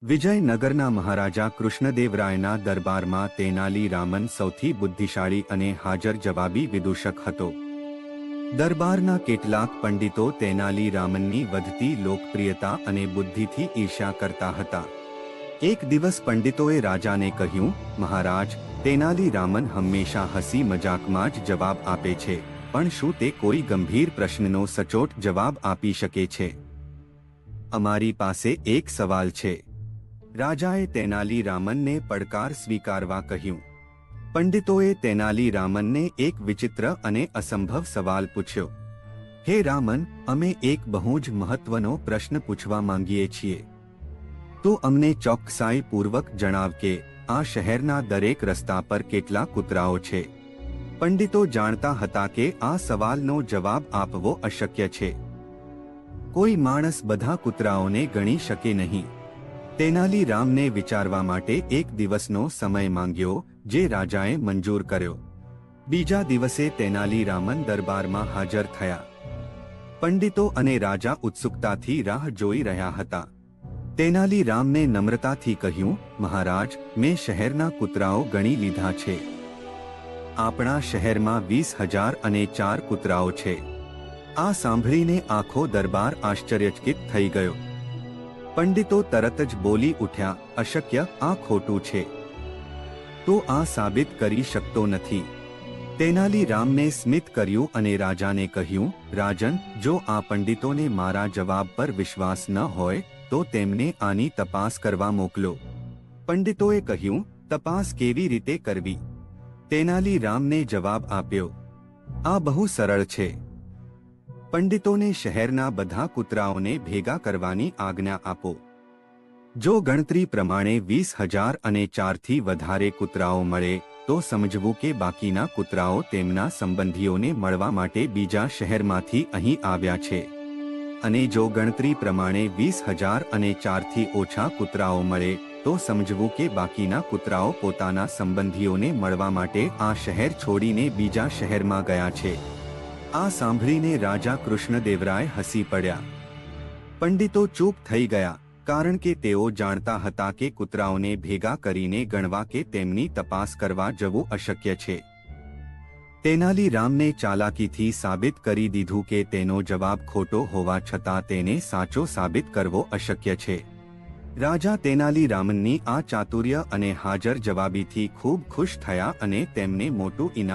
વિજયનગરના મહારાજા કૃષ્ણદેવરાયના દરબારમાં તેનાલી રામન સૌથી બુદ્ધિશાળી અને હાજર જવાબી વિદૂષક હતો. દરબારના કેટલાક પંડિતો તેનાલી રામનની વધતી લોકપ્રિયતા અને બુદ્ધિથી ઈર્ષ્યા કરતા હતા. એક દિવસ પંડિતોએ રાજાને કહ્યું, મહારાજ, તેનાલી રામન હંમેશા હસી મજાકમાં જ જવાબ આપે છે, પણ શું તે કોઈ ગંભીર પ્રશ્નનો સચોટ જવાબ આપી શકે છે? અમારી પાસે એક સવાલ છે. રાજાએ તેનાલી રામનને પડકાર સ્વીકારવા કહ્યું. પંડિતોએ તેનાલી રામનને એક વિચિત્ર અને અસંભવ સવાલ પૂછ્યો. હે રામન, અમે એક બહુ જ મહત્વનો પ્રશ્ન પૂછવા માંગીએ છીએ. તું અમને ચોકસાઈપૂર્વક જણાવ કે આ શહેરના દરેક રસ્તા પર કેટલા કૂતરાઓ છે. પંડિતો જાણતા હતા કે આ સવાલનો જવાબ આપવો અશક્ય છે. કોઈ માણસ બધા કૂતરાઓને ગણી શકે નહીં. તેનાલી રામને વિચારવા માટે એક દિવસનો સમય માંગ્યો, જે રાજાએ મંજૂર કર્યો. બીજા દિવસે તેનાલી રામન દરબારમાં હાજર થયા. પંડિતો અને રાજા ઉત્સુકતાથી રાહ જોઈ રહ્યા હતા. તેનાલી રામને નમ્રતાથી કહ્યું, મહારાજ, મેં શહેરના કૂતરાઓ ગણી લીધા છે. આપણા શહેરમાં 20,004 કૂતરાઓ છે. આ સાંભળીને આખો દરબાર આશ્ચર્યચકિત થઈ ગયો. પંડિતો તરત જ બોલી ઉઠ્યા, અશક્ય, આ ખોટું છે. તો આ સાબિત કરી શકતો નથી. તેનાલી રામને સ્મિત કર્યું અને રાજાને કહ્યું, રાજન, જો આ પંડિતોને મારા જવાબ પર વિશ્વાસ ન હોય તો તેમને આની તપાસ કરવા મોકલો. પંડિતોએ કહ્યું, તપાસ કેવી રીતે કરવી? તેનાલી રામને જવાબ આપ્યો, આ બહુ સરળ છે. પંડિતોને શહેરના બધા કૂતરાઓને ભેગા કરવાની આજ્ઞા આપો. જો ગણતરી પ્રમાણે 20,004થી વધારે કૂતરાઓ મળે તો સમજવું કે બાકીના કૂતરાઓ તેમના સંબંધીઓને મળવા માટે બીજા શહેરમાંથી અહીં આવ્યા છે. અને જો ગણતરી પ્રમાણે 20,004થી ઓછા કૂતરાઓ મળે તો સમજવું કે બાકીના કૂતરાઓ પોતાના સંબંધીઓને મળવા માટે આ શહેર છોડીને બીજા શહેરમાં ગયા છે. આ સાંભળીને રાજા કૃષ્ણદેવરાય હસી પડ્યા. પંડિતો ચૂપ થઈ ગયા, કારણ કે તેઓ જાણતા હતા કે કૂતરાઓને ભેગા કરીને ગણવા કે તેમની તપાસ કરવા જવું અશક્ય છે. તેનાલી રામને ચાલાકીથી સાબિત કરી દીધું કે તેનો જવાબ ખોટો હોવા છતાં તેને સાચો સાબિત કરવો અશક્ય છે. રાજા તેનાલી રામનની આ ચાતુર્ય અને હાજર જવાબીથી ખૂબ ખુશ થયા અને તેમને મોટું ઇનામ